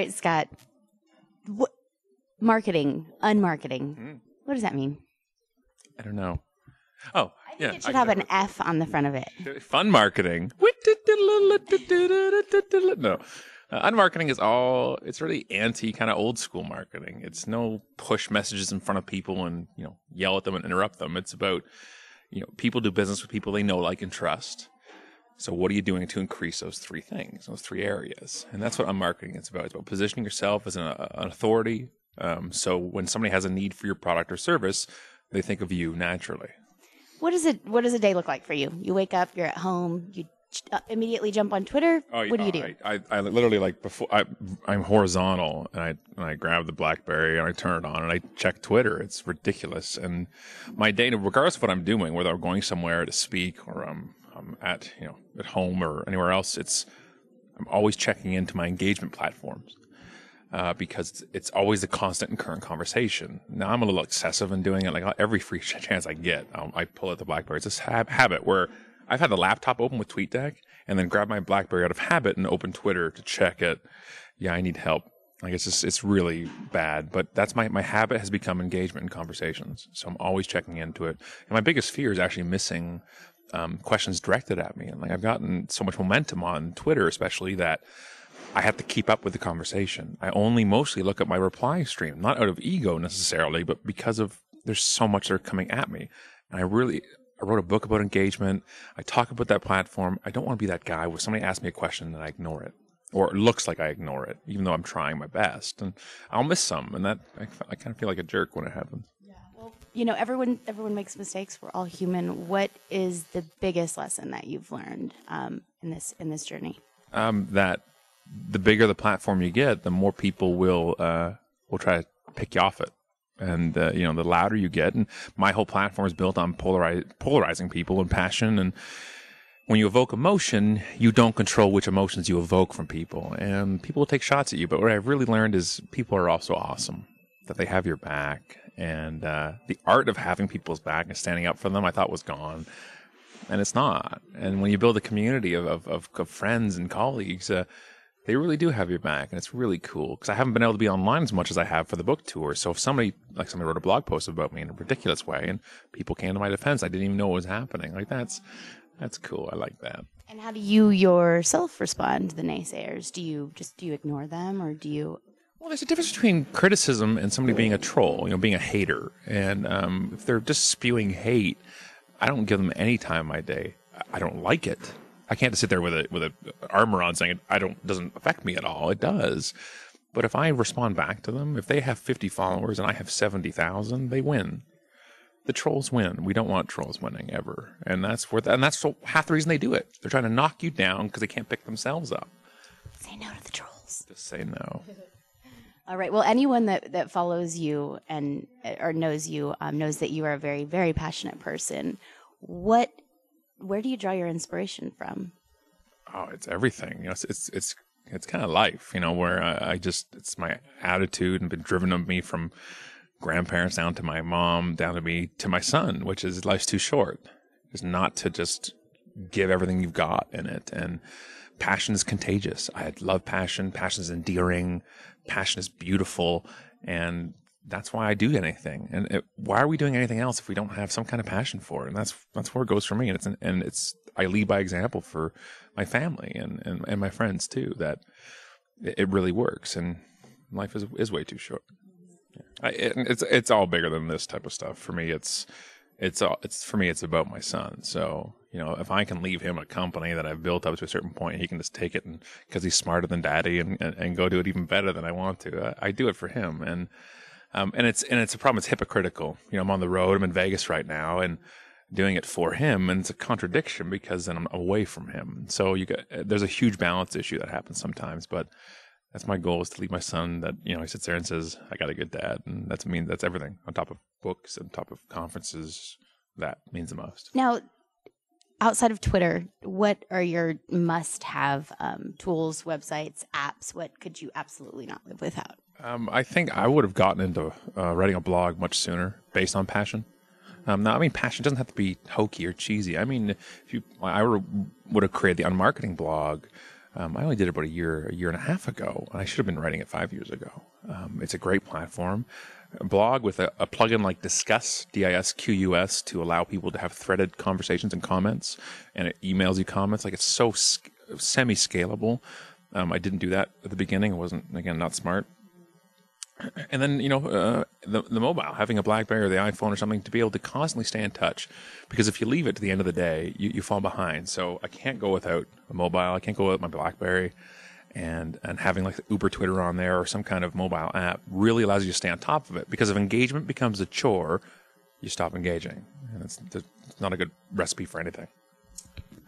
right, Scott. Marketing, unmarketing. What does that mean? I don't know. Oh, I think it should have an F on the front of it. Fun marketing. No. Unmarketing is it's really anti kind of old school marketing. It's no push messages in front of people and, yell at them and interrupt them. It's about, people do business with people they know, like, and trust. So what are you doing to increase those three things, those three areas? And that's what unmarketing is about. It's about positioning yourself as an authority. So when somebody has a need for your product or service, they think of you naturally. What does a day look like for you? You wake up, you're at home, you immediately jump on Twitter. What do you do? I literally, like, before I'm horizontal and I grab the BlackBerry and I turn it on and I check Twitter. It's ridiculous. And my day, regardless of what I'm doing, whether I'm going somewhere to speak or I'm at home or anywhere else, I'm always checking into my engagement platforms. Because it's always a constant and current conversation. Now, I'm a little excessive in doing it. Like, every free chance I get, I pull out the BlackBerry. It's this habit where I've had the laptop open with TweetDeck and then grab my BlackBerry out of habit and open Twitter to check it. Yeah, I need help. Like, it's really bad. But that's my habit has become engagement in conversations. So I'm always checking into it. And my biggest fear is actually missing questions directed at me. And, like, I've gotten so much momentum on Twitter, especially, that I have to keep up with the conversation. I only mostly look at my reply stream, not out of ego necessarily, but because there's so much that are coming at me. And I wrote a book about engagement. I talk about that platform. I don't want to be that guy where somebody asks me a question and I ignore it, or it looks like I ignore it, even though I'm trying my best. And I'll miss some, and that I kind of feel like a jerk when it happens. Yeah. Well, everyone makes mistakes. We're all human. What is the biggest lesson that you've learned in this journey? That the bigger the platform you get, the more people will try to pick you off it. And, the louder you get. And my whole platform is built on polarizing people and passion. And when you evoke emotion, you don't control which emotions you evoke from people. And people will take shots at you. But what I've really learned is people are also awesome, that they have your back. And the art of having people's back and standing up for them, I thought was gone. And it's not. And when you build a community of friends and colleagues, they really do have your back, and it's really cool, because I haven't been able to be online as much as I have for the book tour. So if somebody wrote a blog post about me in a ridiculous way, and people came to my defense, I didn't even know what was happening. Like, that's cool. I like that. And how do you yourself respond to the naysayers? Do you ignore them, or do you? Well, there's a difference between criticism and somebody being a troll, being a hater. And if they're just spewing hate, I don't give them any time of my day. I don't like it. I can't just sit there with a armor on saying it doesn't affect me at all. It does. But if I respond back to them, if they have 50 followers and I have 70,000, they win. The trolls win. We don't want trolls winning ever. And that's half the reason they do it. They're trying to knock you down because they can't pick themselves up. Say no to the trolls. Just say no. All right. Well, anyone that follows you or knows you knows that you are a very, very passionate person. Where do you draw your inspiration from? Oh, it's everything. It's kind of life, where it's my attitude and been driven of me from grandparents down to my mom, down to me, to my son, which is life's too short. Is not to just give everything you've got in it. And passion is contagious. I love passion. Passion is endearing. Passion is beautiful. And that's why I do anything. And why are we doing anything else if we don't have some kind of passion for it? And that's where it goes for me. And I lead by example for my family and my friends too, that it really works. And life is way too short. It's all bigger than this type of stuff. For me, it's about my son. So, if I can leave him a company that I've built up to a certain point, he can just take it because he's smarter than daddy and go do it even better than I want to. I do it for him. And it's a problem. It's hypocritical. I'm on the road. I'm in Vegas right now and doing it for him. And it's a contradiction because then I'm away from him. So there's a huge balance issue that happens sometimes, but that's my goal, is to leave my son that, he sits there and says, I got a good dad. And that's everything on top of books, on top of conferences. That means the most. Now, outside of Twitter, what are your must-have tools, websites, apps? What could you absolutely not live without? I think I would have gotten into writing a blog much sooner based on passion. Now, passion doesn't have to be hokey or cheesy. I would have created the unmarketing blog I only did it about a year and a half ago. I should have been writing it 5 years ago. It's a great platform. A blog with a plugin like Discuss, DISQUS, to allow people to have threaded conversations and comments, and it emails you comments. Like, it's so semi-scalable. I didn't do that at the beginning. I wasn't, again, not smart. And then, the mobile, having a BlackBerry or the iPhone or something to be able to constantly stay in touch. Because if you leave it to the end of the day, you fall behind. So I can't go without a mobile. I can't go without my BlackBerry. And having like Uber Twitter on there or some kind of mobile app really allows you to stay on top of it. Because if engagement becomes a chore, you stop engaging. And it's not a good recipe for anything.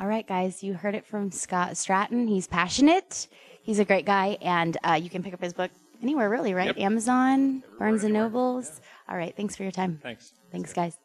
All right, guys, you heard it from Scott Stratten. He's passionate. He's a great guy. And you can pick up his book anywhere, really, right? Yep. Amazon, Barnes & Nobles. All right, thanks for your time. Thanks. Thanks, guys.